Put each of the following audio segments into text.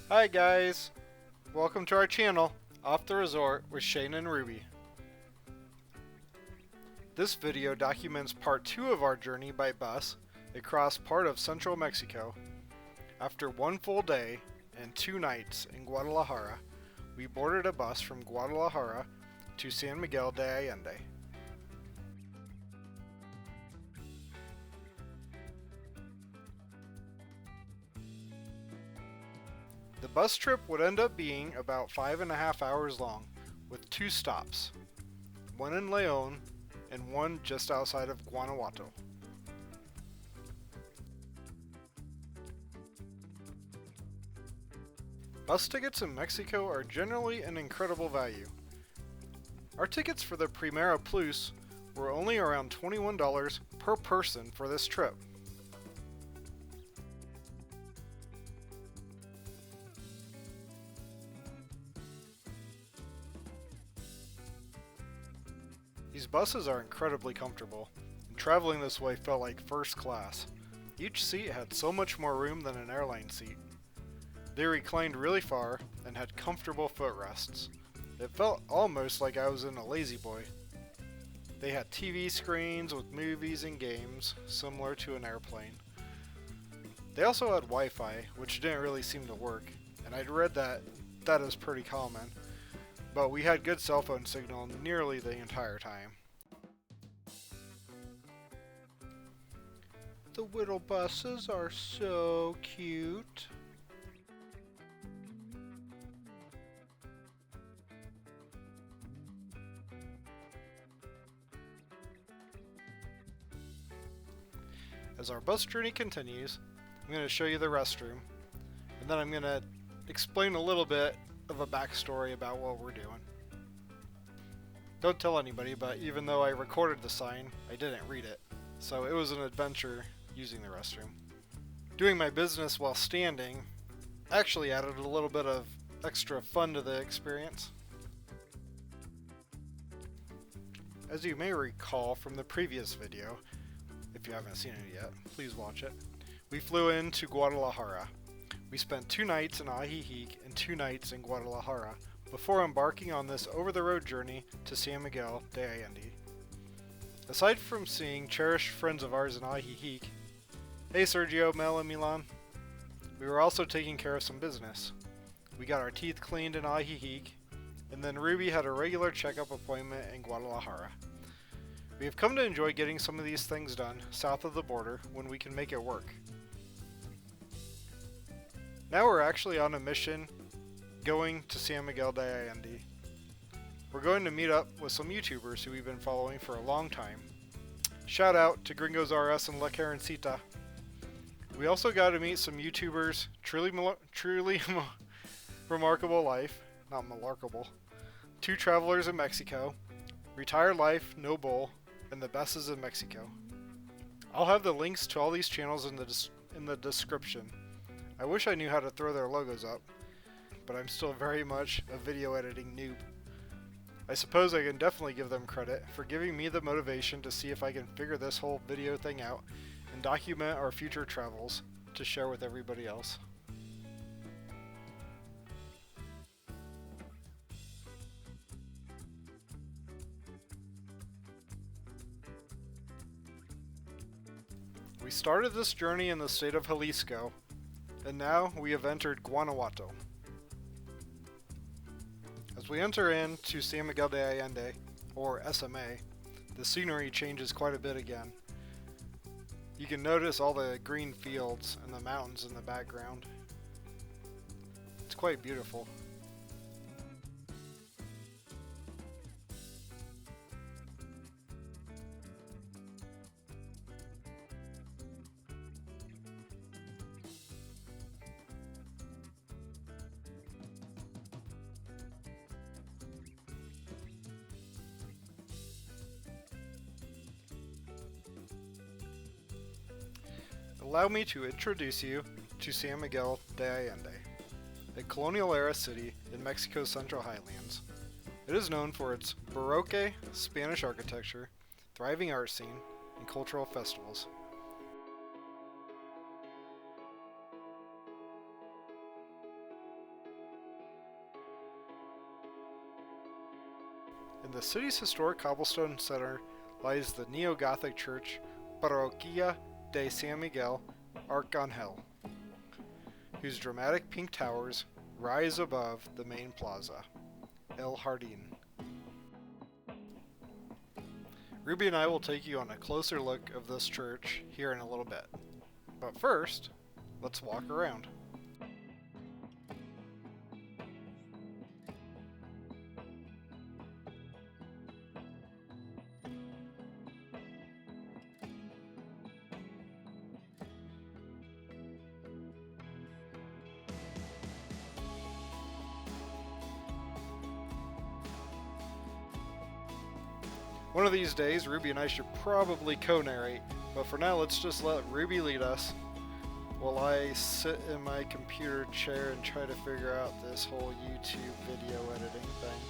Hi guys! Welcome to our channel, Off the Resort with Shane and Ruby. This video documents part 2 of our journey by bus across part of central Mexico. After one full day and 2 nights in Guadalajara, we boarded a bus from Guadalajara to San Miguel de Allende. The bus trip would end up being about 5.5 hours long, with 2 stops, one in León and one just outside of Guanajuato. Bus tickets in Mexico are generally an incredible value. Our tickets for the Primera Plus were only around $21 per person for this trip. These buses are incredibly comfortable, and traveling this way felt like first class. Each seat had so much more room than an airline seat. They reclined really far and had comfortable footrests. It felt almost like I was in a lazy boy. They had TV screens with movies and games, similar to an airplane. They also had Wi-Fi, which didn't really seem to work, and I'd read that is pretty common. But we had good cell phone signal nearly the entire time. The little buses are so cute. As our bus journey continues, I'm going to show you the restroom, and then I'm going to explain a little bit of a backstory about what we're doing. Don't tell anybody, but even though I recorded the sign, I didn't read it, so it was an adventure using the restroom. Doing my business while standing actually added a little bit of extra fun to the experience. As you may recall from the previous video, if you haven't seen it yet, please watch it. We flew into Guadalajara. We spent 2 nights in Ajijic and 2 nights in Guadalajara before embarking on this over-the-road journey to San Miguel de Allende. Aside from seeing cherished friends of ours in Ajijic, hey Sergio, Mel, and Milan, we were also taking care of some business. We got our teeth cleaned in Ajijic, and then Ruby had a regular checkup appointment in Guadalajara. We have come to enjoy getting some of these things done south of the border when we can make it work. Now we're actually on a mission going to San Miguel de Allende. We're going to meet up with some YouTubers who we've been following for a long time. Shout out to Gringos RS and La Karencita. We also got to meet some YouTubers, truly remarkable life, not malarkable, 2 travelers in Mexico, retired life, no bull, and the best is in Mexico. I'll have the links to all these channels in the description. I wish I knew how to throw their logos up, but I'm still very much a video editing noob. I suppose I can definitely give them credit for giving me the motivation to see if I can figure this whole video thing out and document our future travels to share with everybody else. We started this journey in the state of Jalisco, and now we have entered Guanajuato. As we enter into San Miguel de Allende, or SMA, the scenery changes quite a bit again. You can notice all the green fields and the mountains in the background. It's quite beautiful. Allow me to introduce you to San Miguel de Allende, a colonial-era city in Mexico's Central Highlands. It is known for its Baroque Spanish architecture, thriving art scene, and cultural festivals. In the city's historic cobblestone center lies the neo-Gothic church Parroquia de San Miguel, Arcángel, whose dramatic pink towers rise above the main plaza, El Jardín. Ruby and I will take you on a closer look of this church here in a little bit. But first, let's walk around. One of these days, Ruby and I should probably co-narrate, but for now let's just let Ruby lead us while I sit in my computer chair and try to figure out this whole YouTube video editing thing.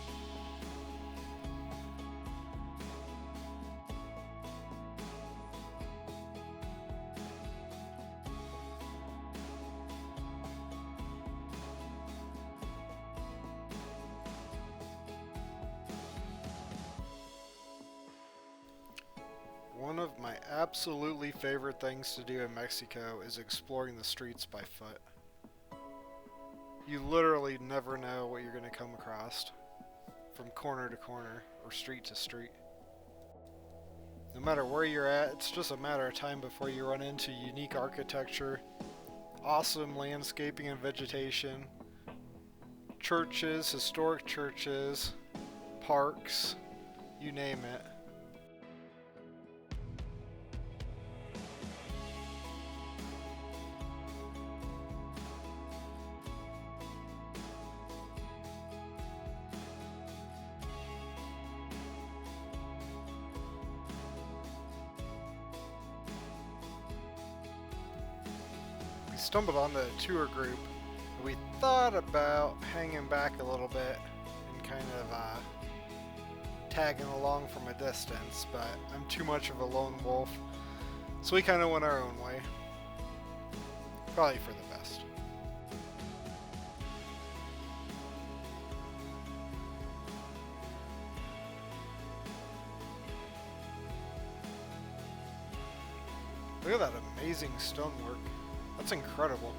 One of my absolutely favorite things to do in Mexico is exploring the streets by foot. You literally never know what you're going to come across from corner to corner or street to street. No matter where you're at, it's just a matter of time before you run into unique architecture, awesome landscaping and vegetation, churches, historic churches, parks, you name it. We stumbled on the tour group. We thought about hanging back a little bit and kind of tagging along from a distance, but I'm too much of a lone wolf, so we kind of went our own way. Probably for the best. Look at that amazing stonework. That's incredible.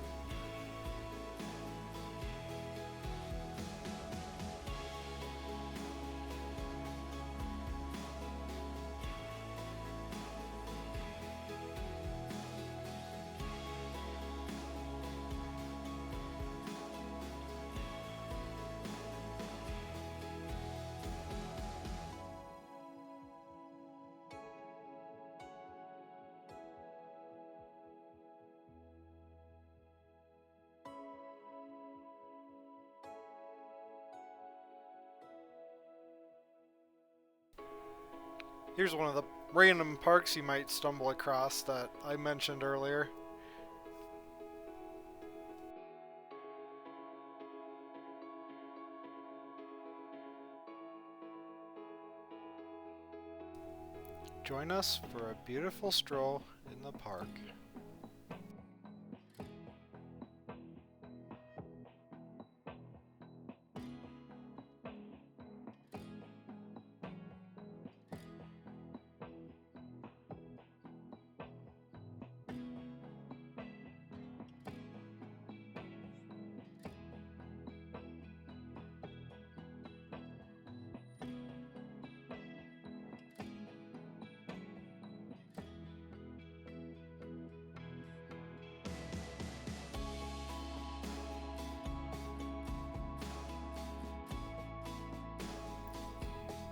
Here's one of the random parks you might stumble across that I mentioned earlier. Join us for a beautiful stroll in the park.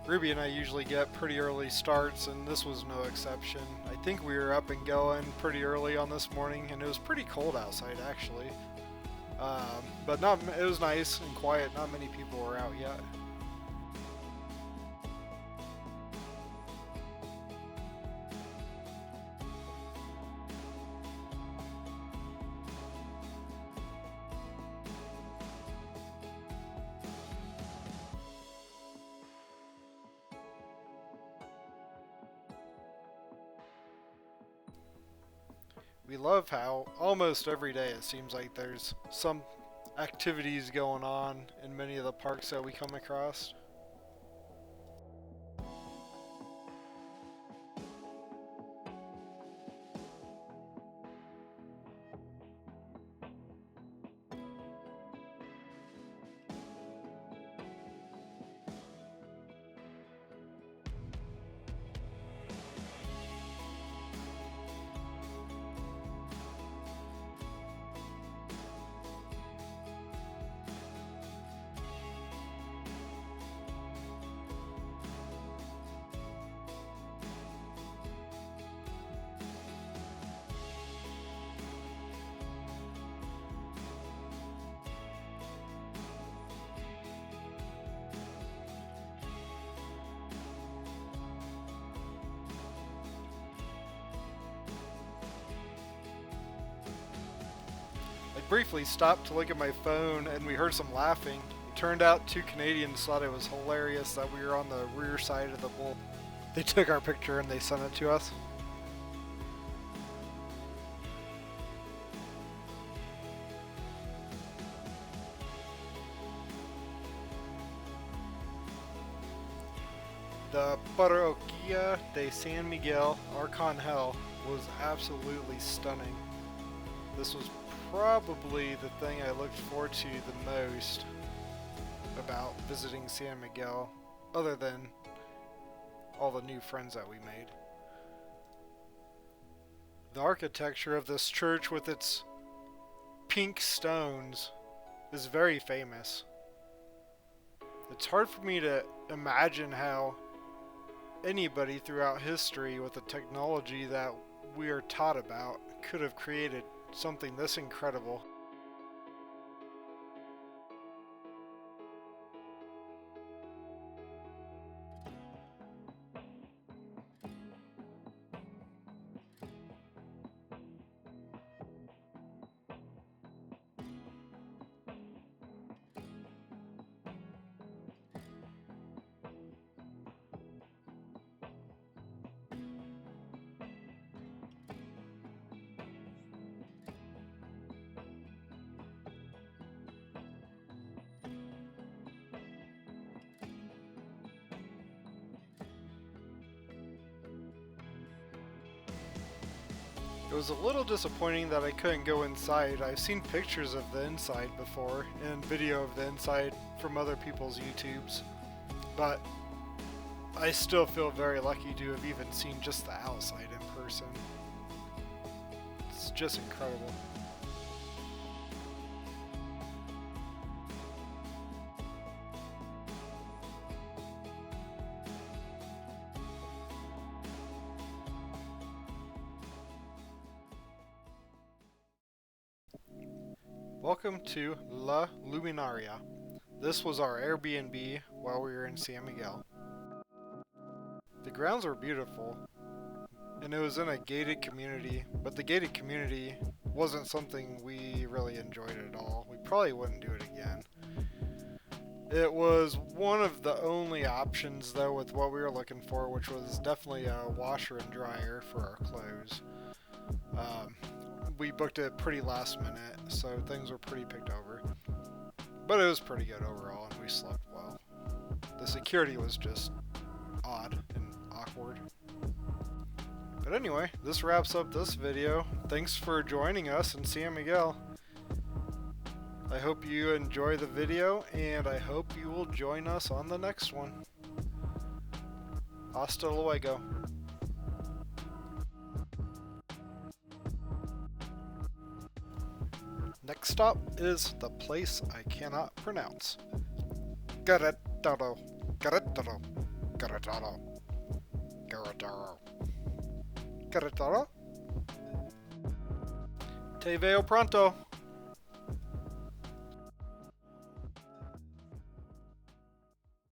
Ruby and I usually get pretty early starts, and this was no exception. I think we were up and going pretty early on this morning, and it was pretty cold outside actually. But it was nice and quiet. Not many people were out yet. We love how almost every day it seems like there's some activities going on in many of the parks that we come across. briefly stopped to look at my phone and we heard some laughing. It turned out 2 Canadians thought it was hilarious that we were on the rear side of the bull. They took our picture and they sent it to us. The Parroquia de San Miguel Arcángel was absolutely stunning. This was probably the thing I looked forward to the most about visiting San Miguel, other than all the new friends that we made. The architecture of this church with its pink stones is very famous. It's hard for me to imagine how anybody throughout history with the technology that we are taught about could have created something this incredible. It was a little disappointing that I couldn't go inside. I've seen pictures of the inside before and video of the inside from other people's YouTubes, but I still feel very lucky to have even seen just the outside in person. It's just incredible. Welcome to La Luminaria. This was our AirBNB while we were in San Miguel. The grounds were beautiful, and it was in a gated community, but the gated community wasn't something we really enjoyed at all. We probably wouldn't do it again. It was one of the only options though with what we were looking for, which was definitely a washer and dryer for our clothes. We booked it pretty last minute, so things were pretty picked over. But it was pretty good overall, and we slept well. The security was just odd and awkward. But anyway, this wraps up this video. Thanks for joining us in San Miguel. I hope you enjoy the video, and I hope you will join us on the next one. Hasta luego. Next stop is the place I cannot pronounce. Querétaro. Querétaro. Querétaro. Querétaro. Querétaro. Te veo pronto.